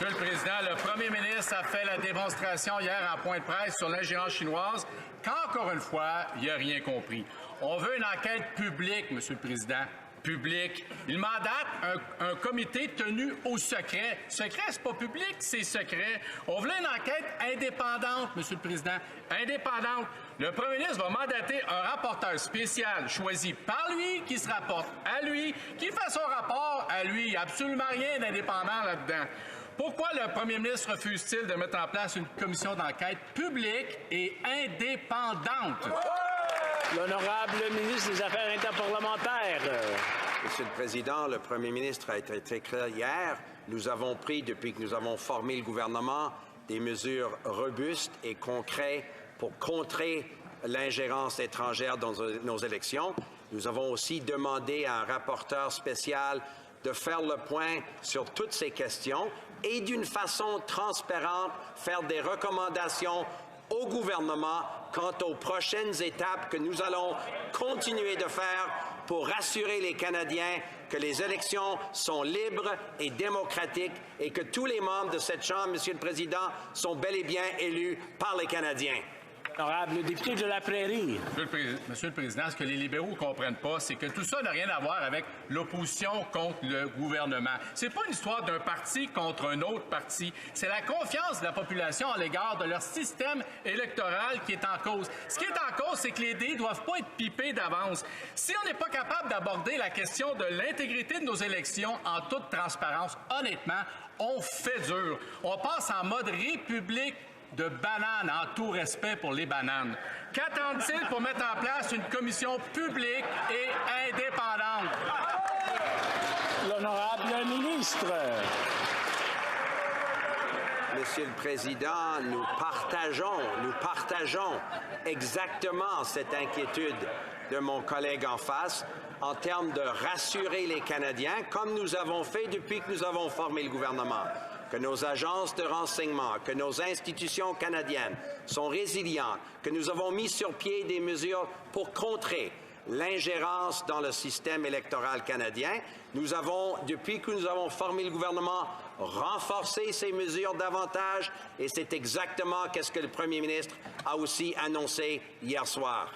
Monsieur le Président, le premier ministre a fait la démonstration hier en point de presse sur l'ingérence chinoise qu'encore une fois, il n'a rien compris. On veut une enquête publique, Monsieur le Président. Public. Il mandate un comité tenu au secret. Secret, c'est pas public, c'est secret. On voulait une enquête indépendante, Monsieur le Président. Indépendante. Le premier ministre va mandater un rapporteur spécial choisi par lui, qui se rapporte à lui, qui fait son rapport à lui. Absolument rien d'indépendant là-dedans. Pourquoi le premier ministre refuse-t-il de mettre en place une commission d'enquête publique et indépendante? L'honorable ministre des Affaires interparlementaires. Monsieur le Président, le premier ministre a été très clair hier. Nous avons pris, depuis que nous avons formé le gouvernement, des mesures robustes et concrètes pour contrer l'ingérence étrangère dans nos élections. Nous avons aussi demandé à un rapporteur spécial de faire le point sur toutes ces questions et d'une façon transparente, faire des recommandations au gouvernement quant aux prochaines étapes que nous allons continuer de faire pour rassurer les Canadiens que les élections sont libres et démocratiques et que tous les membres de cette Chambre, Monsieur le Président, sont bel et bien élus par les Canadiens. Honorable député de la Prairie. Monsieur le Président, ce que les libéraux ne comprennent pas, c'est que tout ça n'a rien à voir avec l'opposition contre le gouvernement. C'est pas une histoire d'un parti contre un autre parti. C'est la confiance de la population à l'égard de leur système électoral qui est en cause. Ce qui est en cause, c'est que les dés ne doivent pas être pipés d'avance. Si on n'est pas capable d'aborder la question de l'intégrité de nos élections en toute transparence, honnêtement, on fait dur. On passe en mode république de bananes, en tout respect pour les bananes. Qu'attendent-ils pour mettre en place une commission publique et indépendante? L'honorable ministre. Monsieur le Président, nous partageons exactement cette inquiétude de mon collègue en face en termes de rassurer les Canadiens, comme nous avons fait depuis que nous avons formé le gouvernement, que nos agences de renseignement, que nos institutions canadiennes sont résilientes, que nous avons mis sur pied des mesures pour contrer l'ingérence dans le système électoral canadien. Nous avons, depuis que nous avons formé le gouvernement, renforcé ces mesures davantage et c'est exactement ce que le premier ministre a aussi annoncé hier soir.